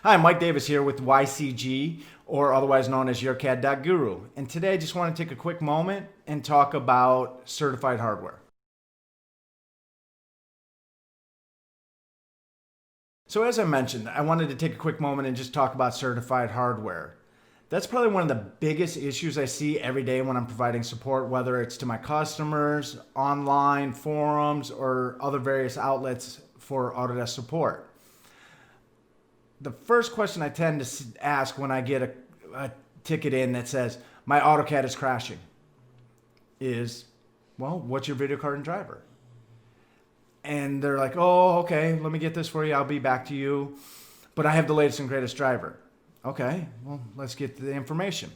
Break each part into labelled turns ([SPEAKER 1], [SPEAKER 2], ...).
[SPEAKER 1] Hi, Mike Davis here with YCG, or otherwise known as YourCad.guru. And today I just want to take a quick moment and talk about certified hardware. So as I mentioned, I wanted to take a quick moment and just talk about certified hardware. That's probably one of the biggest issues I see every day when I'm providing support, whether it's to my customers, online, forums, or other various outlets for Autodesk support. The first question I tend to ask when I get a ticket in that says, my AutoCAD is crashing, is, well, what's your video card and driver? And they're like, oh, okay, let me get this for you. I'll be back to you. But I have the latest and greatest driver. Okay, well, let's get the information.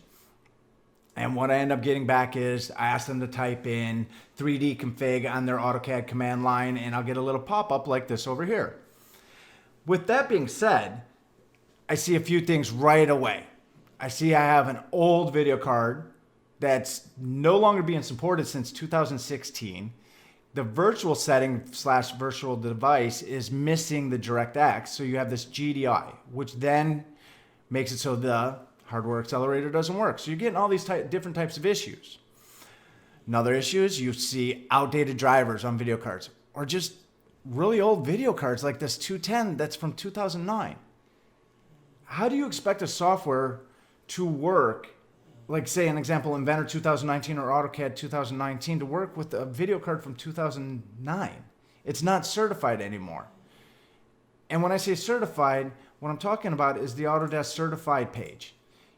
[SPEAKER 1] And what I end up getting back is I ask them to type in 3D config on their AutoCAD command line, and I'll get a little pop-up like this over here. With that being said, I see a few things right away. I see I have an old video card that's no longer being supported since 2016. The virtual setting / virtual device is missing the DirectX. So you have this GDI, which then makes it so the hardware accelerator doesn't work. So you're getting all these different types of issues. Another issue is you see outdated drivers on video cards, or just really old video cards like this 210 that's from 2009. How do you expect a software to work, like say an example, Inventor 2019 or AutoCAD 2019, to work with a video card from 2009? It's not certified anymore. And when I say certified, what I'm talking about is the Autodesk certified page.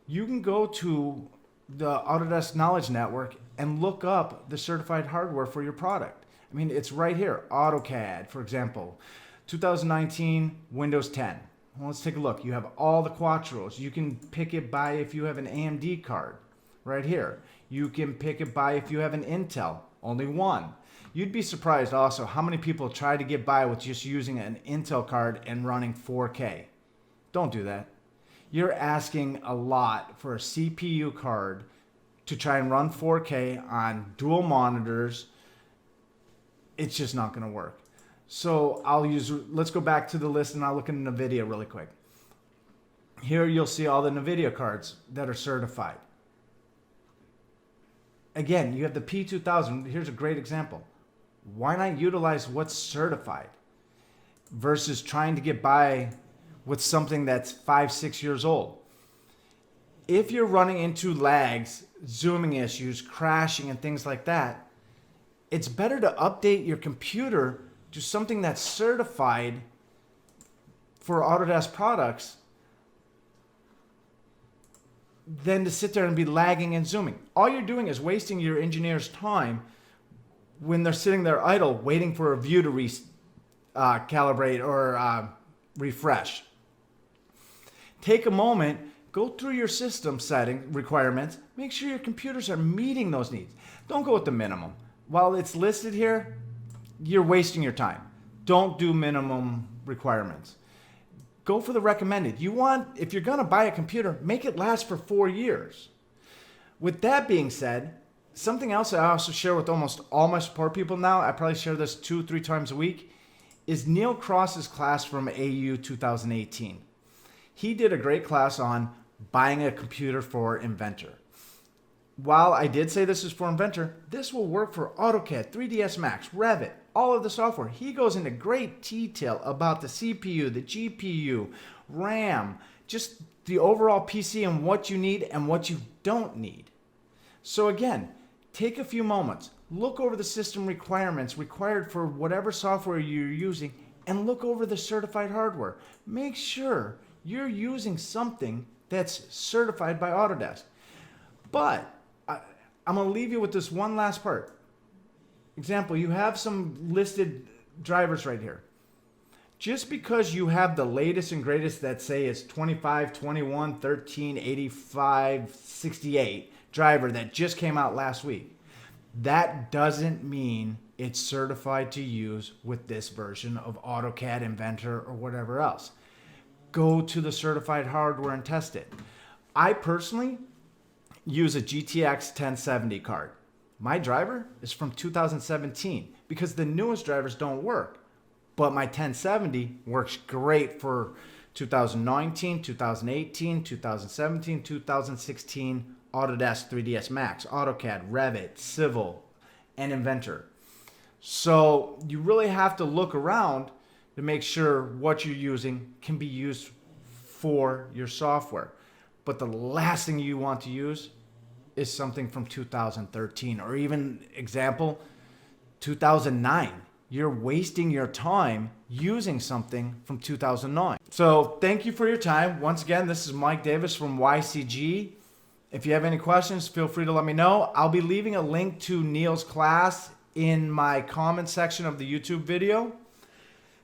[SPEAKER 1] You can go to the Autodesk Knowledge Network and look up the certified hardware for your product. I mean, it's right here. AutoCAD, for example, 2019 Windows 10. Well, let's take a look. You have all the Quattros. You can pick it by if you have an AMD card right here. You can pick it by if you have an Intel, only one. You'd be surprised also how many people try to get by with just using an Intel card and running 4K. Don't do that. You're asking a lot for a CPU card to try and run 4K on dual monitors. It's just not going to work. So let's go back to the list and I'll look at NVIDIA really quick. Here you'll see all the NVIDIA cards that are certified. Again, you have the P2000. Here's a great example. Why not utilize what's certified versus trying to get by with something that's 5-6 years old? If you're running into lags, zooming issues, crashing, and things like that, it's better to update your computer to something that's certified for Autodesk products than to sit there and be lagging and zooming. All you're doing is wasting your engineer's time when they're sitting there idle waiting for a view to calibrate or refresh. Take a moment, go through your system setting requirements, make sure your computers are meeting those needs. Don't go with the minimum. While it's listed here, you're wasting your time. Don't do minimum requirements. Go for the recommended. If you're gonna buy a computer, make it last for 4 years. With that being said, something else I also share with almost all my support people now, I probably share this 2-3 times a week, is Neil Cross's class from AU 2018. He did a great class on buying a computer for Inventor. While I did say this is for Inventor, this will work for AutoCAD, 3ds Max, Revit, all of the software. He goes into great detail about the CPU, the GPU, RAM, just the overall PC and what you need and what you don't need. So again, take a few moments, look over the system requirements required for whatever software you're using, and look over the certified hardware. Make sure you're using something that's certified by Autodesk. But I'm going to leave you with this one last part. Example, you have some listed drivers right here. Just because you have the latest and greatest that say is 25, 21, 13, 85, 68 driver that just came out last week, that doesn't mean it's certified to use with this version of AutoCAD, Inventor, or whatever else. Go to the certified hardware and test it. I personally use a GTX 1070 card. My driver is from 2017 because the newest drivers don't work. But my 1070 works great for 2019, 2018, 2017, 2016, Autodesk 3ds Max, AutoCAD, Revit, Civil, and Inventor. So you really have to look around to make sure what you're using can be used for your software. But the last thing you want to use is something from 2013, or even example 2009. You're wasting your time using something from 2009. So thank you for your time. Once again, this is Mike Davis from YCG. If you have any questions, feel free to let me know. I'll be leaving a link to Neil's class in my comment section of the YouTube video.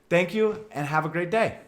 [SPEAKER 1] Thank you and have a great day.